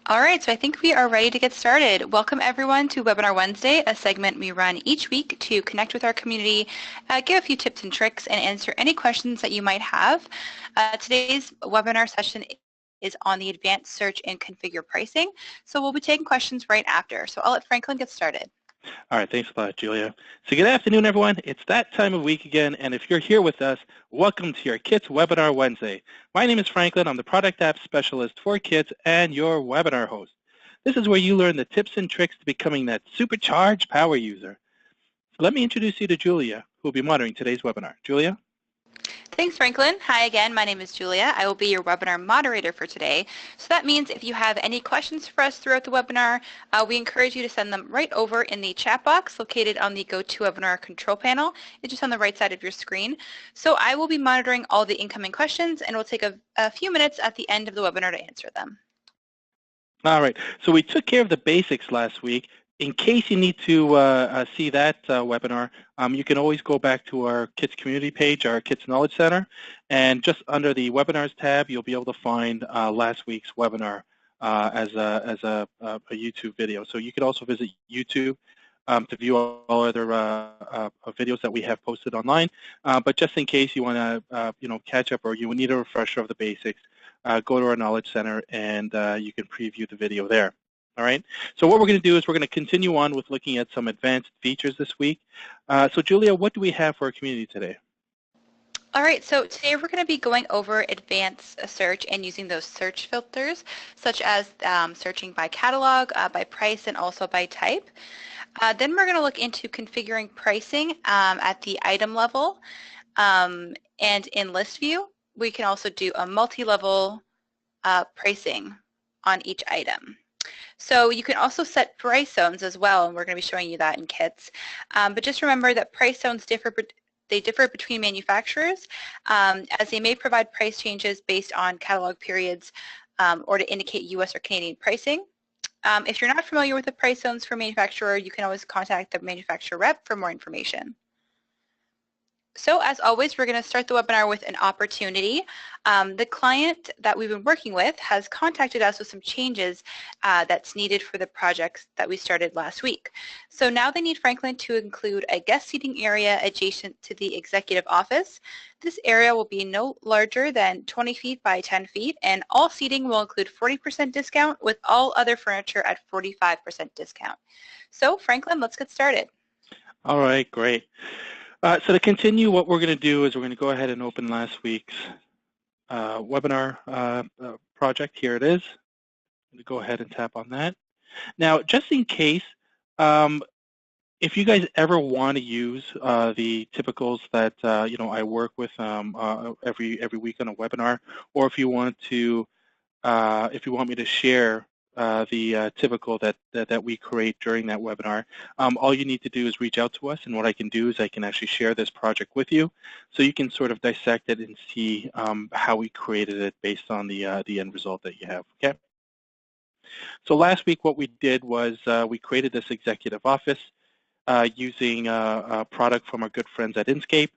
All right, so I think we are ready to get started. Welcome everyone to Webinar Wednesday, a segment we run each week to connect with our community, give a few tips and tricks, and answer any questions that you might have. Today's webinar session is on the advanced search and configure pricing. So we'll be taking questions right after. So I'll let Franklin get started. All right, thanks a lot, Julia. So good afternoon, everyone. It's that time of week again, and if you're here with us, welcome to your KITS Webinar Wednesday. My name is Franklin. I'm the Product App Specialist for KITS and your webinar host. This is where you learn the tips and tricks to becoming that supercharged power user. So let me introduce you to Julia, who will be monitoring today's webinar. Julia? Thanks, Franklin. Hi again, my name is Julia. I will be your webinar moderator for today. So that means if you have any questions for us throughout the webinar, we encourage you to send them right over in the chat box located on the GoToWebinar control panel. It's just on the right side of your screen. So I will be monitoring all the incoming questions and we'll take a few minutes at the end of the webinar to answer them. All right, so we took care of the basics last week. In case you need to see that webinar, you can always go back to our KITS community page, our KITS Knowledge Center, and just under the Webinars tab, you'll be able to find last week's webinar as a YouTube video. So you can also visit YouTube to view all other videos that we have posted online. But just in case you want to catch up or you need a refresher of the basics, go to our Knowledge Center and you can preview the video there. All right. So what we're going to do is we're going to continue on with looking at some advanced features this week. So Julia, what do we have for our community today? All right, so today we're going to be going over advanced search and using those search filters, such as searching by catalog, by price, and also by type. Then we're going to look into configuring pricing at the item level, and in list view, we can also do a multi-level pricing on each item. So you can also set price zones as well, and we're going to be showing you that in KITS. But just remember that price zones differ between manufacturers, as they may provide price changes based on catalog periods or to indicate U.S. or Canadian pricing. If you're not familiar with the price zones for manufacturer, you can always contact the manufacturer rep for more information. So as always, we're going to start the webinar with an opportunity. The client that we've been working with has contacted us with some changes that's needed for the projects that we started last week. So now they need Franklin to include a guest seating area adjacent to the executive office. This area will be no larger than 20 feet by 10 feet, and all seating will include 40% discount with all other furniture at 45% discount. So Franklin, let's get started. All right, great. So to continue, what we're going to do is we're going to go ahead and open last week's webinar project. Here it is. I'm going to go ahead and tap on that. Now, just in case, if you guys ever want to use the typicals that I work with every week on a webinar, or if you want to, if you want me to share the typical that we create during that webinar, all you need to do is reach out to us, and what I can do is I can actually share this project with you, so you can sort of dissect it and see how we created it based on the end result that you have. Okay. So last week, what we did was we created this executive office using a product from our good friends at Inscape.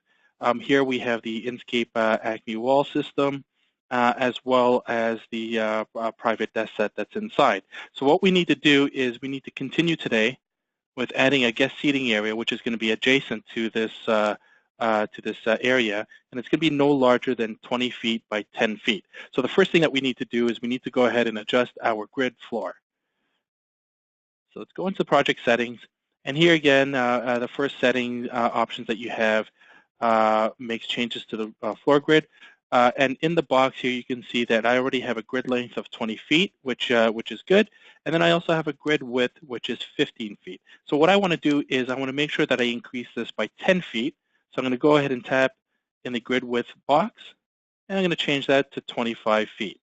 Here we have the Inscape Acme wall system, as well as the private desk set that's inside. So what we need to do is we need to continue today with adding a guest seating area, which is going to be adjacent to this area, and it's going to be no larger than 20 feet by 10 feet. So the first thing that we need to do is we need to go ahead and adjust our grid floor. So let's go into project settings, and here again, the first setting options that you have makes changes to the floor grid. And in the box here, you can see that I already have a grid length of 20 feet, which is good. And then I also have a grid width, which is 15 feet. So what I want to do is I want to make sure that I increase this by 10 feet. So I'm going to go ahead and tap in the grid width box, and I'm going to change that to 25 feet.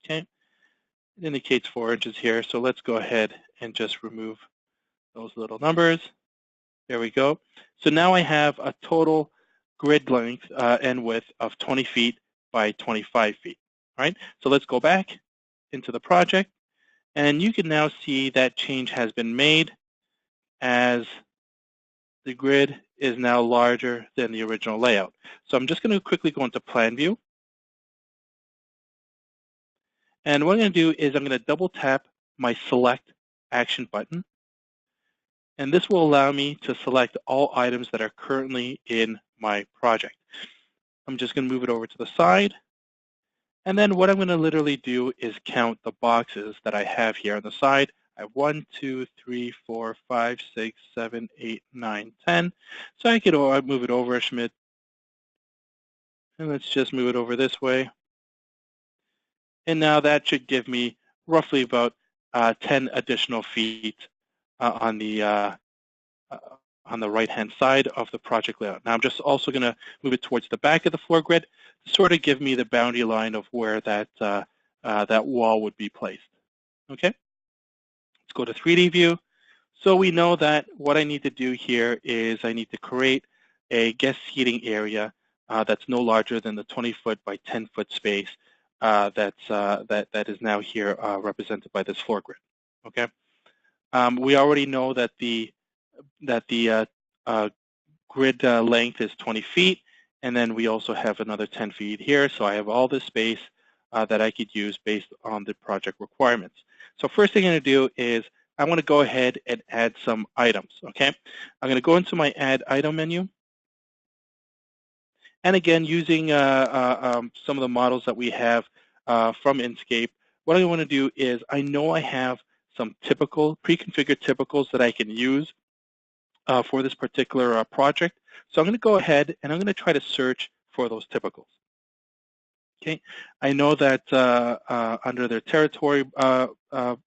Okay, it indicates 4 inches here. So let's go ahead and just remove those little numbers. There we go. So now I have a total grid length and width of 20 feet by 25 feet. All right, so let's go back into the project, and you can now see that change has been made as the grid is now larger than the original layout. So I'm just going to quickly go into Plan View, And what I'm going to do is I'm going to double tap my select action button. And this will allow me to select all items that are currently in my project. I'm just going to move it over to the side. And then what I'm going to literally do is count the boxes that I have here on the side. I have 1, 2, 3, 4, 5, 6, 7, 8, 9, 10. So I could move it over, Schmidt. And let's just move it over this way. And now that should give me roughly about 10 additional feet on the right-hand side of the project layout. Now I'm just also going to move it towards the back of the floor grid to sort of give me the boundary line of where that that wall would be placed. Okay, let's go to 3D view. So we know that what I need to do here is I need to create a guest seating area that's no larger than the 20-foot by 10-foot space that is now here represented by this floor grid. Okay, we already know that the grid length is 20 feet, and then we also have another 10 feet here. So I have all this space that I could use based on the project requirements. So first thing I'm going to do is I want to go ahead and add some items. Okay, I'm going to go into my Add Item menu. And again, using some of the models that we have from Inkscape, what I want to do is I know I have some typical, pre-configured typicals that I can use for this particular project. So I'm going to go ahead and I'm going to try to search for those typicals. Okay, I know that under their territory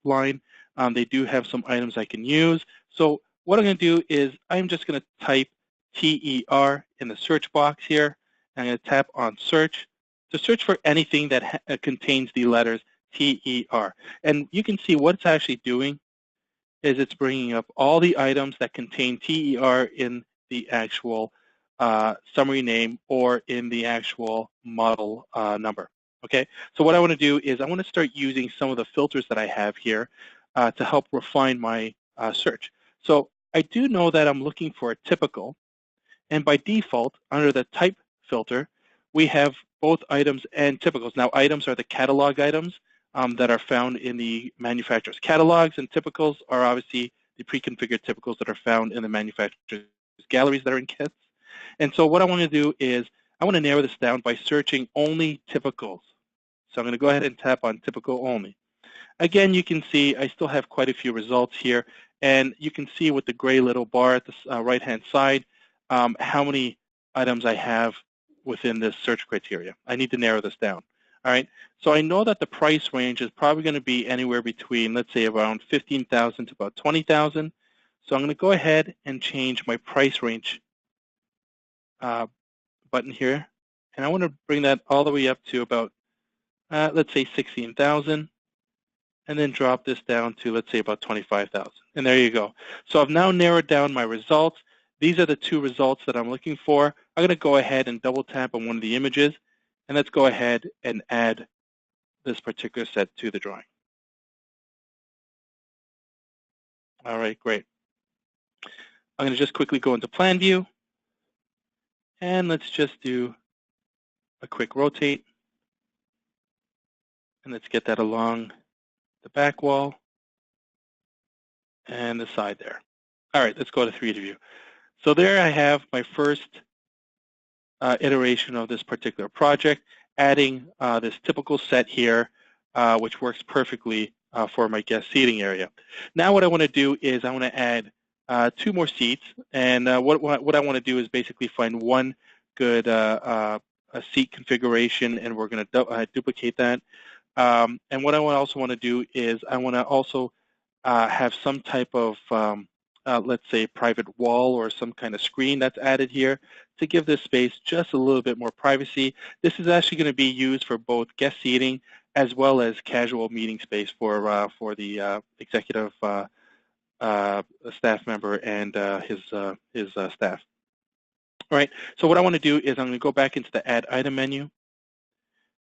line, they do have some items I can use. So what I'm going to do is I'm just going to type TER in the search box here. I'm going to tap on search to search for anything that contains the letters TER. And you can see what it's actually doing is it's bringing up all the items that contain TER in the actual summary name or in the actual model number. Okay, so what I want to do is I want to start using some of the filters that I have here to help refine my search. So I do know that I'm looking for a typical, and by default, under the type filter, we have both items and typicals. Now, items are the catalog items that are found in the manufacturer's catalogs, and typicals are obviously the pre-configured typicals that are found in the manufacturer's galleries that are in kits. And so what I want to do is I want to narrow this down by searching only typicals. So I'm going to go ahead and tap on typical only. Again, you can see I still have quite a few results here, and you can see with the gray little bar at the right-hand side how many items I have within this search criteria. I need to narrow this down. All right, so I know that the price range is probably going to be anywhere between, let's say, around $15,000 to about $20,000. So I'm going to go ahead and change my price range button here, and I want to bring that all the way up to about, let's say, $16,000, and then drop this down to, let's say, about $25,000. And there you go. So I've now narrowed down my results. These are the two results that I'm looking for. I'm going to go ahead and double tap on one of the images, and let's go ahead and add this particular set to the drawing. All right, great. I'm going to just quickly go into Plan View, and let's just do a quick rotate, and let's get that along the back wall and the side there. All right, let's go to 3D view. So there I have my first iteration of this particular project, adding this typical set here, which works perfectly for my guest seating area. Now what I want to do is I want to add 2 more seats, and what I want to do is basically find one good a seat configuration, and we're going to duplicate that. And what I also want to do is I want to also have some type of let's say private wall or some kind of screen that's added here to give this space just a little bit more privacy. This is actually going to be used for both guest seating as well as casual meeting space for the executive staff member and his staff. All right, so what I want to do is I'm going to go back into the Add Item menu.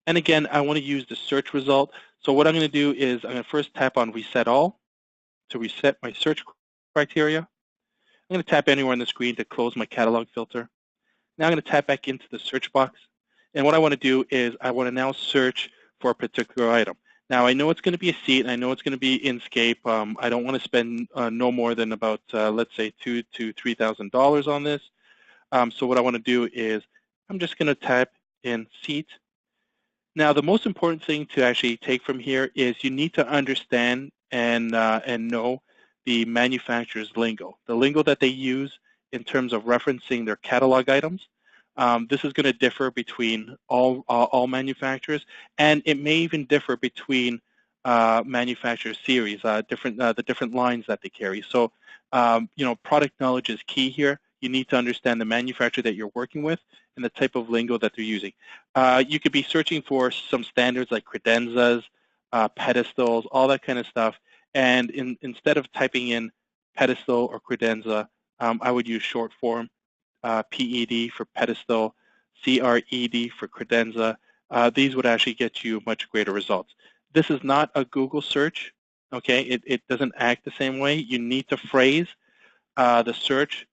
And again, I want to use the search result. So what I'm going to do is I'm going to first tap on Reset All to reset my search criteria. I'm going to tap anywhere on the screen to close my catalog filter. Now I'm going to tap back into the search box. And what I want to do is I want to now search for a particular item. Now, I know it's going to be a seat, and I know it's going to be Inkscape. I don't want to spend no more than about, let's say, $2,000 to $3,000 on this. So what I want to do is I'm just going to type in seat. Now, the most important thing to actually take from here is you need to understand and know the manufacturer's lingo, the lingo that they use in terms of referencing their catalog items. This is going to differ between all manufacturers, and it may even differ between manufacturer series, the different lines that they carry. So, product knowledge is key here. You need to understand the manufacturer that you're working with and the type of lingo that they're using. You could be searching for some standards like credenzas, pedestals, all that kind of stuff. And instead of typing in pedestal or credenza, I would use short form, PED for pedestal, CRED for credenza. These would actually get you much greater results. This is not a Google search, okay? It doesn't act the same way. You need to phrase the search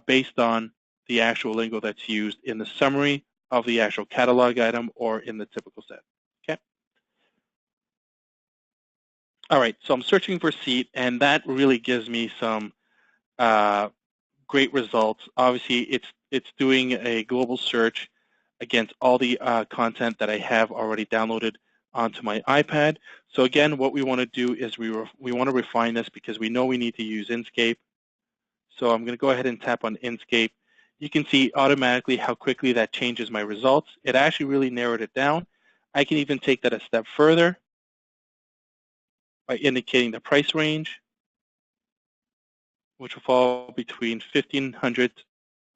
based on the actual lingo that's used in the summary of the actual catalog item or in the typical set. Okay. All right, so I'm searching for seat, and that really gives me some great results. Obviously, it's doing a global search against all the content that I have already downloaded onto my iPad. So again, what we want to do is we want to refine this because we know we need to use Inkscape. So I'm going to go ahead and tap on Inkscape. You can see automatically how quickly that changes my results. It actually really narrowed it down. I can even take that a step further by indicating the price range, which will fall between $1,500 to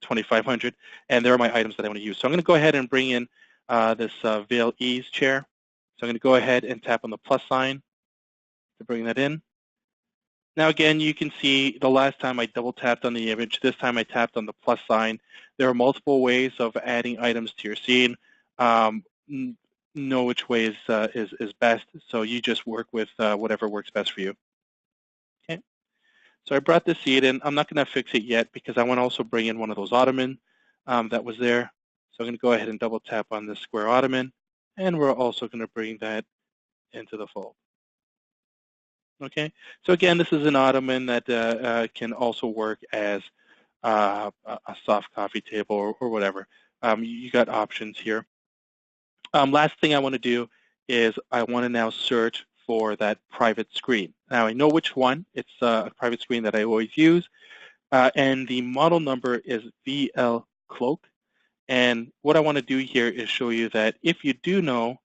$2,500, and there are my items that I want to use. So I'm going to go ahead and bring in this Vail Ease chair. So I'm going to go ahead and tap on the plus sign to bring that in. Now again, you can see the last time I double tapped on the image, this time I tapped on the plus sign. There are multiple ways of adding items to your scene. Know which way is best, so you just work with whatever works best for you. Okay. So I brought this seat in. I'm not going to fix it yet because I want to also bring in one of those ottoman that was there. So I'm going to go ahead and double tap on this square ottoman, and we're also going to bring that into the fold. Okay, so again, this is an ottoman that can also work as a soft coffee table or whatever. You got options here. Last thing I want to do is I want to now search for that private screen. Now I know which one. It's a private screen that I always use, and the model number is VL Cloak. And what I want to do here is show you that if you do know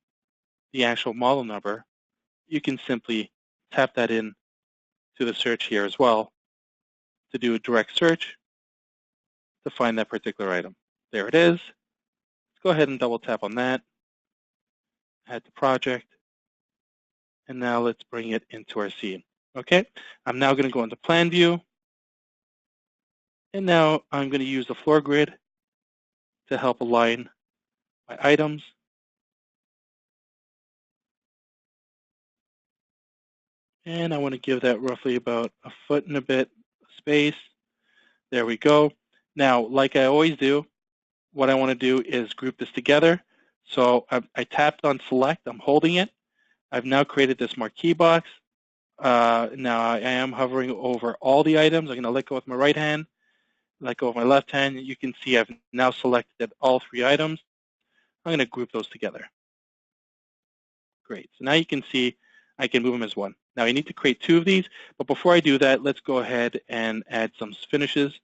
the actual model number, you can simply tap that in to the search here as well to do a direct search to find that particular item. There it is. Let's go ahead and double tap on that, add the project, and now let's bring it into our scene. Okay, I'm now going to go into plan view, and now I'm going to use the floor grid to help align my items. And I want to give that roughly about a foot and a bit space. There we go. Now, like I always do, what I want to do is group this together. So I tapped on select. I'm holding it. I've now created this marquee box. Now I am hovering over all the items. I'm going to let go with my right hand, let go with my left hand. You can see I've now selected all three items. I'm going to group those together. Great. So now you can see I can move them as one. Now I need to create two of these, but before I do that, let's go ahead and add some finishes.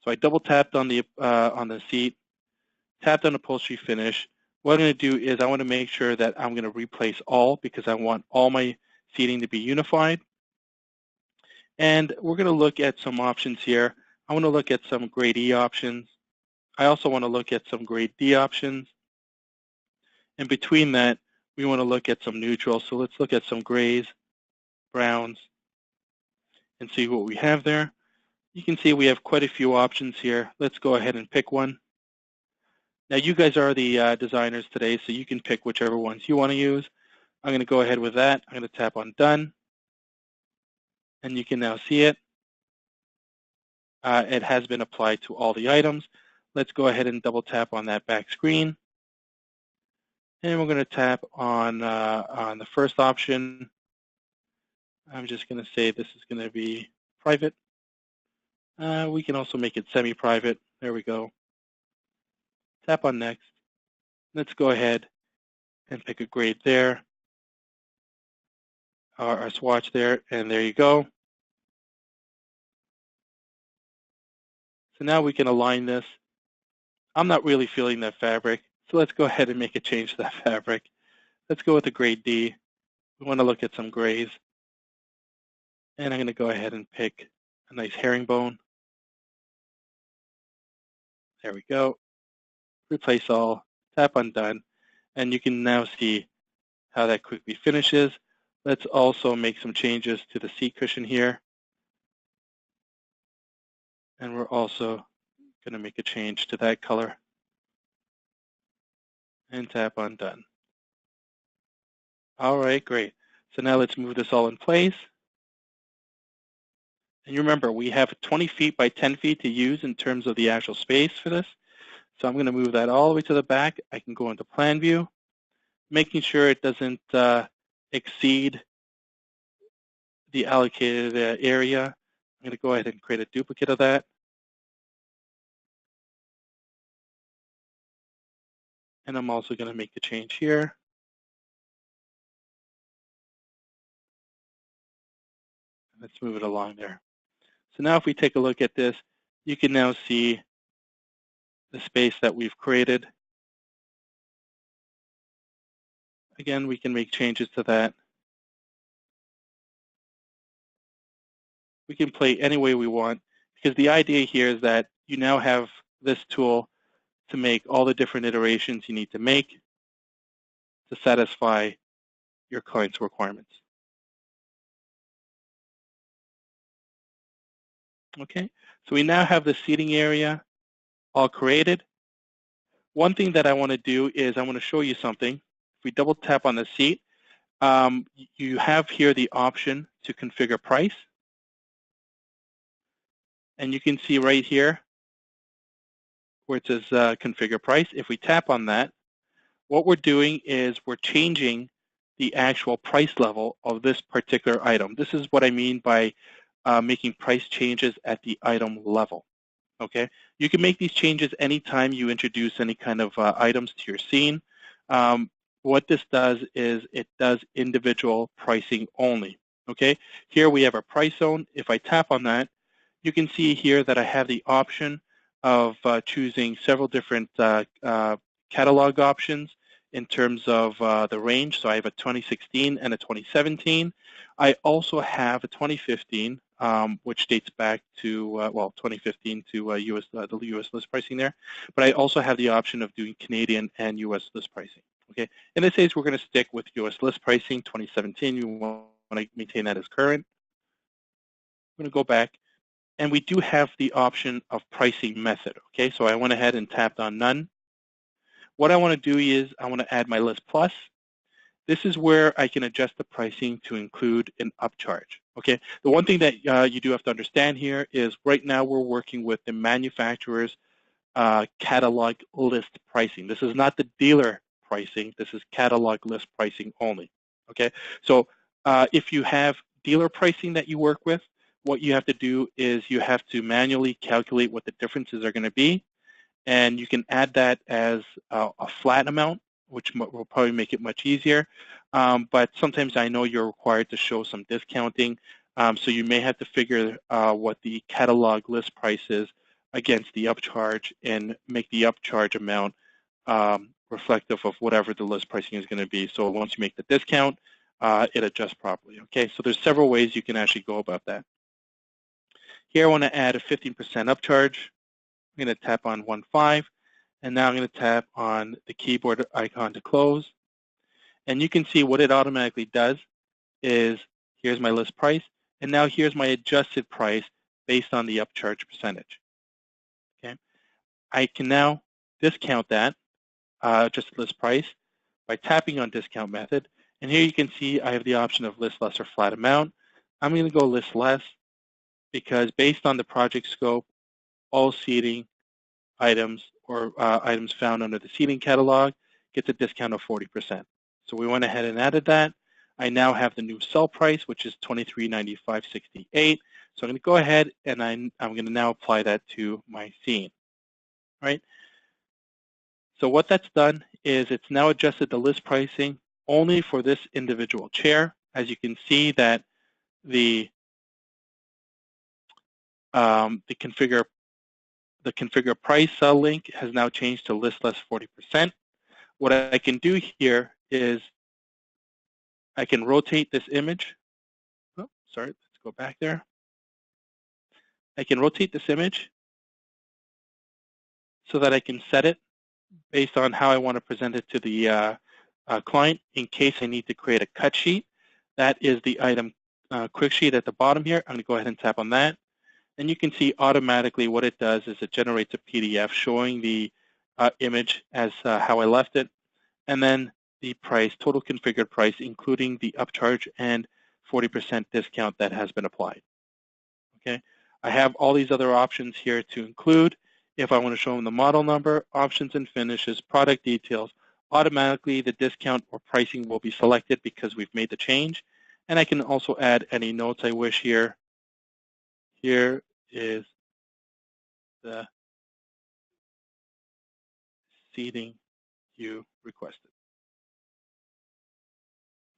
So I double tapped on the seat, tapped on upholstery finish. What I'm going to do is I want to make sure that I'm going to replace all because I want all my seating to be unified. And we're going to look at some options here. I want to look at some grade E options. I also want to look at some grade D options. And between that, we want to look at some neutrals. So let's look at some grays, browns, and see what we have there. You can see we have quite a few options here. Let's go ahead and pick one. Now you guys are the designers today, so you can pick whichever ones you want to use. I'm going to go ahead with that. I'm going to tap on Done. And you can now see it. It has been applied to all the items. Let's go ahead and double tap on that back screen. And we're going to tap on the first option. I'm just going to say this is going to be private. We can also make it semi-private. There we go. Tap on next. Let's go ahead and pick a grade there, our swatch there, and there you go. So now we can align this. I'm not really feeling that fabric, so let's go ahead and make a change to that fabric. Let's go with the grade D. We want to look at some grays. And I'm going to go ahead and pick a nice herringbone. There we go. Replace all, tap on done, and you can now see how that quickly finishes. Let's also make some changes to the seat cushion here. And we're also going to make a change to that color. And tap on done. All right, great. So now let's move this all in place. And you remember, we have 20 feet by 10 feet to use in terms of the actual space for this. So I'm going to move that all the way to the back. I can go into plan view, making sure it doesn't exceed the allocated area. I'm going to go ahead and create a duplicate of that. And I'm also going to make a change here. Let's move it along there. So now if we take a look at this, you can now see the space that we've created. Again, we can make changes to that. We can play any way we want, because the idea here is that you now have this tool to make all the different iterations you need to make to satisfy your client's requirements. Okay, so we now have the seating area all created. One thing that I want to do is I want to show you something. If we double tap on the seat, you have here the option to configure price. And you can see right here where it says configure price. If we tap on that, what we're doing is we're changing the actual price level of this particular item. This is what I mean by making price changes at the item level. Okay, you can make these changes anytime you introduce any kind of items to your scene. What this does is it does individual pricing only. Okay, here we have our price zone. If I tap on that, you can see here that I have the option of choosing several different catalog options in terms of the range. So I have a 2016 and a 2017. I also have a 2015, which dates back to, well, 2015 to the U.S. list pricing there. But I also have the option of doing Canadian and U.S. list pricing. Okay. In this case, we're going to stick with U.S. list pricing 2017. You want to maintain that as current. I'm going to go back. And we do have the option of pricing method. Okay, so I went ahead and tapped on none. What I want to do is I want to add my list plus. This is where I can adjust the pricing to include an upcharge. Okay, the one thing that you do have to understand here is right now we're working with the manufacturer's catalog list pricing. This is not the dealer pricing. This is catalog list pricing only. Okay, so if you have dealer pricing that you work with, what you have to do is you have to manually calculate what the differences are going to be, and you can add that as a flat amount, which will probably make it much easier. But sometimes I know you're required to show some discounting, so you may have to figure what the catalog list price is against the upcharge and make the upcharge amount reflective of whatever the list pricing is going to be. So once you make the discount, it adjusts properly. Okay, so there's several ways you can actually go about that. Here I want to add a 15% upcharge. I'm going to tap on 1.5, and now I'm going to tap on the keyboard icon to close. And you can see what it automatically does is here's my list price, and now here's my adjusted price based on the upcharge percentage. Okay, I can now discount that adjusted list price by tapping on discount method. And here you can see I have the option of list less or flat amount. I'm going to go list less, because based on the project scope, all seating items or items found under the seating catalog gets a discount of 40%. So we went ahead and added that. I now have the new sell price, which is $23.95.68. So I'm going to go ahead and I'm going to now apply that to my scene. All right. So what that's done is it's now adjusted the list pricing only for this individual chair. As you can see that the configure price link has now changed to list less 40%. What I can do here is I can rotate this image. Oh, sorry, let's go back there. I can rotate this image so that I can set it based on how I want to present it to the client in case I need to create a cut sheet. That is the item quick sheet at the bottom here. I'm going to go ahead and tap on that. And you can see automatically what it does is it generates a PDF showing the image as how I left it, and then the price, total configured price, including the upcharge and 40% discount that has been applied. Okay, I have all these other options here to include. If I want to show them the model number, options and finishes, product details, automatically the discount or pricing will be selected because we've made the change. And I can also add any notes I wish here. Here is the seating you requested.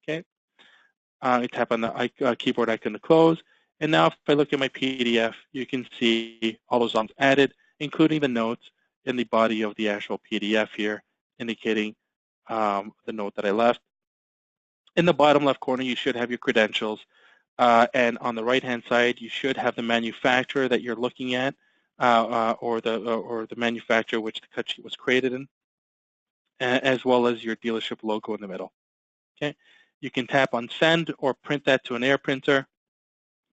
Okay, I tap on the keyboard icon to close. And now if I look at my PDF, you can see all those options added, including the notes in the body of the actual PDF here, indicating the note that I left. In the bottom left corner, you should have your credentials. And on the right-hand side, you should have the manufacturer that you're looking at, or the manufacturer which the cut sheet was created in, as well as your dealership logo in the middle. Okay, you can tap on send or print that to an air printer.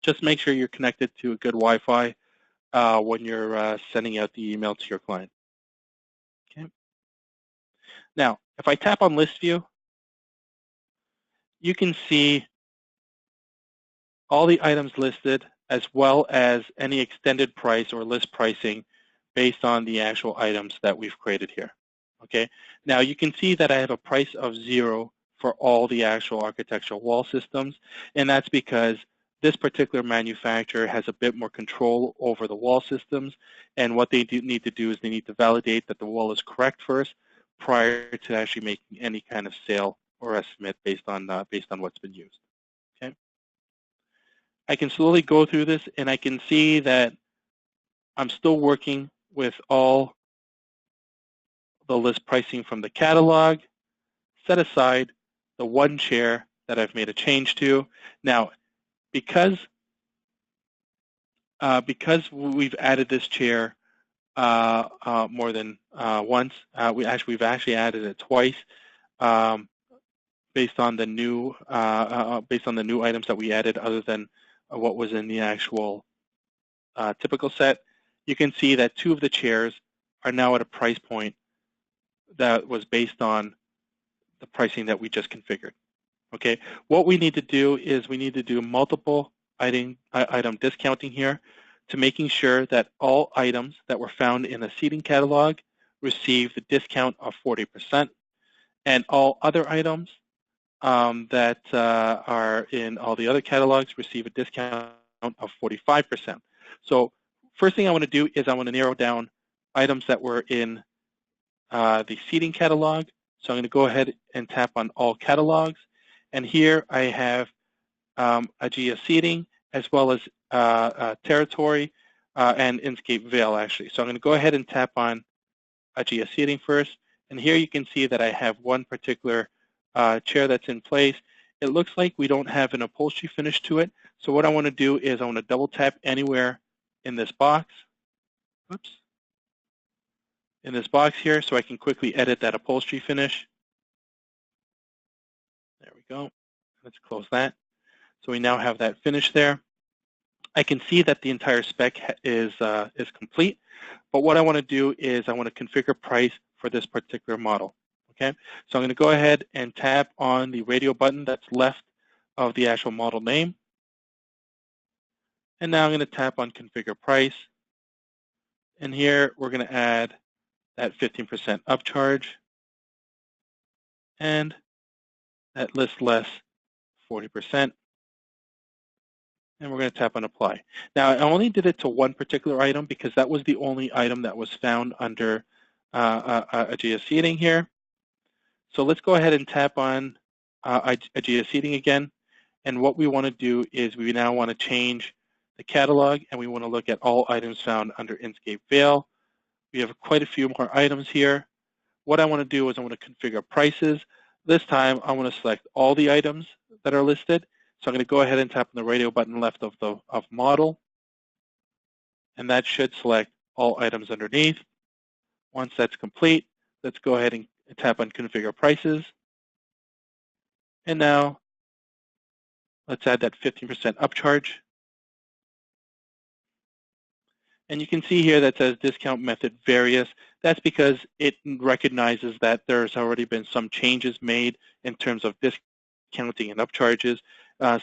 Just make sure you're connected to a good Wi-Fi when you're sending out the email to your client. Okay. Now, if I tap on list view, you can see all the items listed as well as any extended price or list pricing based on the actual items that we've created here. Okay. Now you can see that I have a price of 0 for all the actual architectural wall systems, and that's because this particular manufacturer has a bit more control over the wall systems, and what they need to do is they need to validate that the wall is correct first prior to actually making any kind of sale or estimate based on what's been used. Okay. I can slowly go through this, and I can see that I'm still working with all the list pricing from the catalog, set aside the one chair that I've made a change to. Now, because we've added this chair more than once, we've actually added it twice based on the new items that we added, other than what was in the actual typical set. You can see that 2 of the chairs are now at a price point that was based on the pricing that we just configured. Okay, what we need to do is we need to do multiple item discounting here to making sure that all items that were found in the seating catalog receive the discount of 40%, and all other items that are in all the other catalogs receive a discount of 45%. So first thing I want to do is I want to narrow down items that were in the seating catalog. So I'm going to go ahead and tap on all catalogs. And here I have AGEA Seating, as well as Territory and Inscape Vail, actually. So I'm going to go ahead and tap on AGEA Seating first. And here you can see that I have one particular chair that's in place. It looks like we don't have an upholstery finish to it. So what I want to do is I want to double tap anywhere in this box. Oops. In this box here, so I can quickly edit that upholstery finish. There we go. Let's close that. So we now have that finish there. I can see that the entire spec is complete, but what I want to do is I want to configure price for this particular model. Okay, so I'm going to go ahead and tap on the radio button that's left of the actual model name, and now I'm going to tap on configure price, and here we're going to add that 15% upcharge. and that list less 40%. And we're going to tap on apply. Now, I only did it to one particular item because that was the only item that was found under AGIA Seating here. So let's go ahead and tap on AGIA Seating again. And what we want to do is we now want to change the catalog, and we want to look at all items found under Inscape Vail. We have quite a few more items here. What I want to do is I want to configure prices. This time, I want to select all the items that are listed. So I'm going to go ahead and tap on the radio button left of model, and that should select all items underneath. Once that's complete, let's go ahead and tap on configure prices. And now let's add that 15% upcharge. And you can see here that says discount method various. That's because it recognizes that there's already been some changes made in terms of discounting and upcharges,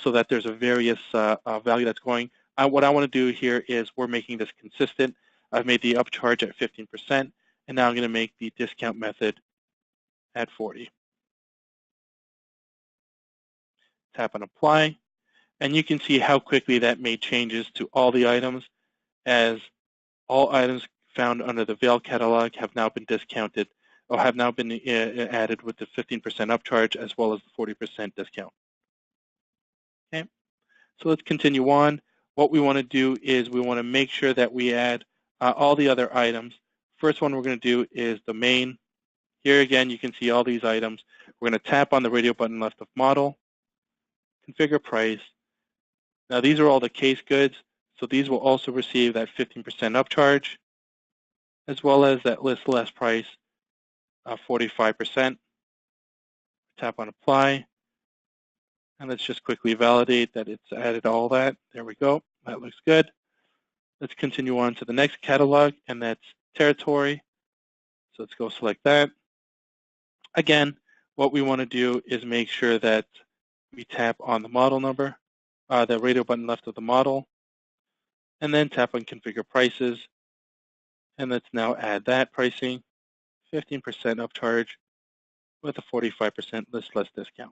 so that there's a various value that's going. What I want to do here is we're making this consistent. I've made the upcharge at 15%, and now I'm going to make the discount method at 40. Tap on apply, and you can see how quickly that made changes to all the items, as all items found under the Vail catalog have now been discounted or have now been added with the 15% upcharge as well as the 40% discount. Okay, so let's continue on. What we want to do is we want to make sure that we add all the other items. First one we're going to do is the main. Here again, you can see all these items. We're going to tap on the radio button left of model, configure price. Now these are all the case goods, so these will also receive that 15% upcharge, as well as that list less price of 45%. Tap on apply, and let's just quickly validate that it's added all that. There we go. That looks good. Let's continue on to the next catalog, and that's territory. So let's go select that. Again, what we want to do is make sure that we tap on the model number, the radio button left of the model, and then tap on configure prices. And let's now add that pricing, 15% upcharge with a 45% list less discount.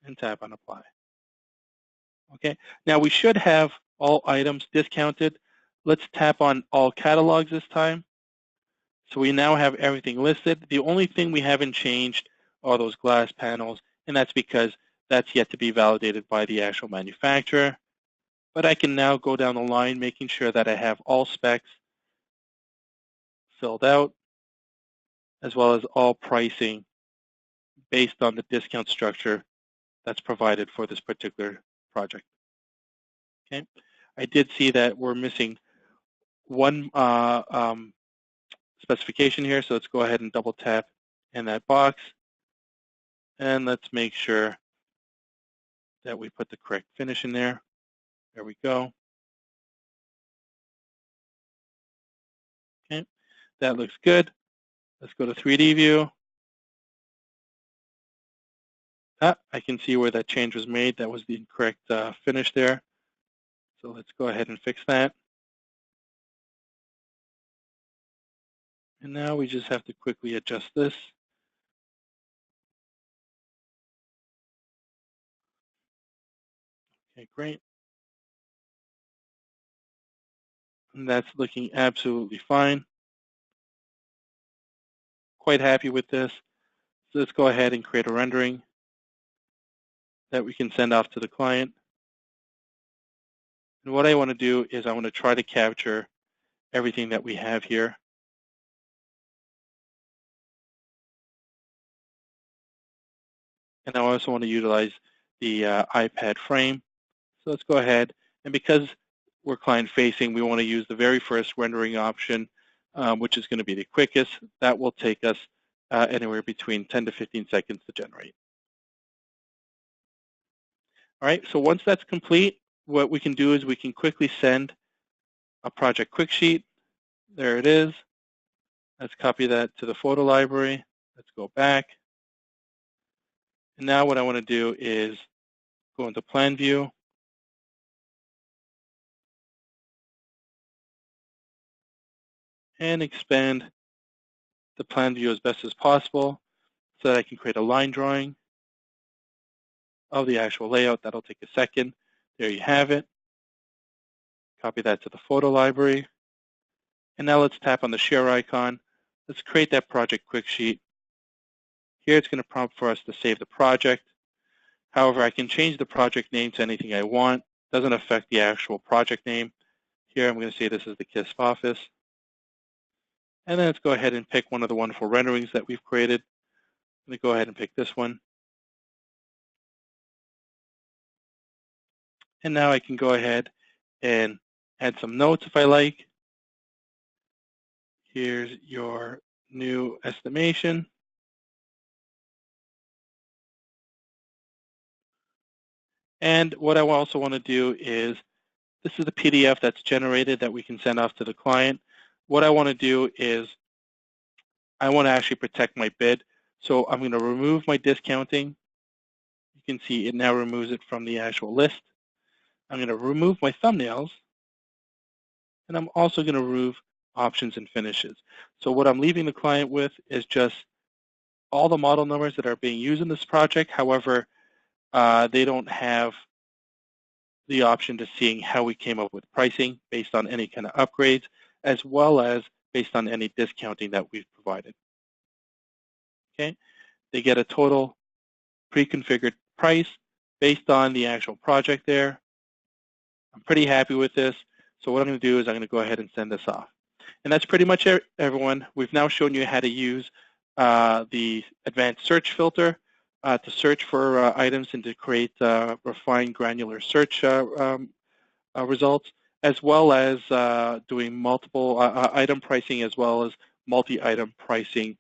And tap on apply. Okay, now we should have all items discounted. Let's tap on all catalogs this time. So we now have everything listed. The only thing we haven't changed are those glass panels, and that's because that's yet to be validated by the actual manufacturer. But I can now go down the line, making sure that I have all specs filled out, as well as all pricing based on the discount structure that's provided for this particular project. Okay, I did see that we're missing one specification here, so let's go ahead and double tap in that box, and let's make sure that we put the correct finish in there. There we go. Okay, that looks good. Let's go to 3D view. I can see where that change was made. That was the incorrect finish there. So let's go ahead and fix that. And now we just have to quickly adjust this. Okay, great. And that's looking absolutely fine. Quite happy with this. So let's go ahead and create a rendering that we can send off to the client. And what I want to do is I want to try to capture everything that we have here. And I also want to utilize the iPad frame. So let's go ahead. And because we're client-facing, we want to use the very first rendering option, which is going to be the quickest. That will take us anywhere between 10 to 15 seconds to generate. All right, so once that's complete, what we can do is we can quickly send a project quick sheet. There it is. Let's copy that to the photo library. Let's go back. And now what I want to do is go into plan view. And expand the plan view as best as possible so that I can create a line drawing of the actual layout. That'll take a second. There you have it. Copy that to the photo library. And now let's tap on the share icon. Let's create that project quick sheet. Here it's going to prompt for us to save the project. However, I can change the project name to anything I want. Doesn't affect the actual project name. Here I'm going to say this is the KISP office. And then let's go ahead and pick one of the wonderful renderings that we've created. I'm going to go ahead and pick this one. And now I can go ahead and add some notes if I like. Here's your new estimation. And what I also want to do is, this is the PDF that's generated that we can send off to the client. What I want to do is, I want to actually protect my bid. So I'm going to remove my discounting. You can see it now removes it from the actual list. I'm going to remove my thumbnails. And I'm also going to remove options and finishes. So what I'm leaving the client with is just all the model numbers that are being used in this project. However, they don't have the option to seeing how we came up with pricing based on any kind of upgrades, as well as based on any discounting that we've provided. Okay, they get a total pre-configured price based on the actual project there. I'm pretty happy with this. So what I'm going to do is I'm going to go ahead and send this off. And that's pretty much it, everyone. We've now shown you how to use the advanced search filter to search for items and to create refined granular search results, as well as doing multiple item pricing as well as multi-item pricing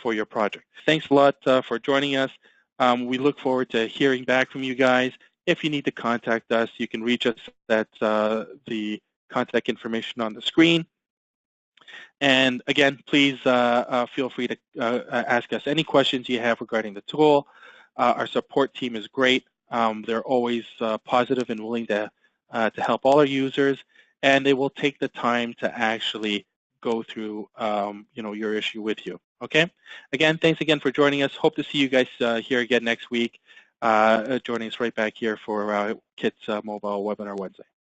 for your project. Thanks a lot for joining us. We look forward to hearing back from you guys. If you need to contact us, you can reach us at the contact information on the screen. And again, please feel free to ask us any questions you have regarding the tool. Our support team is great. They're always positive and willing to help all our users, and they will take the time to actually go through your issue with you. Okay? Again, thanks again for joining us. Hope to see you guys here again next week, joining us right back here for KITS Mobile Webinar Wednesday.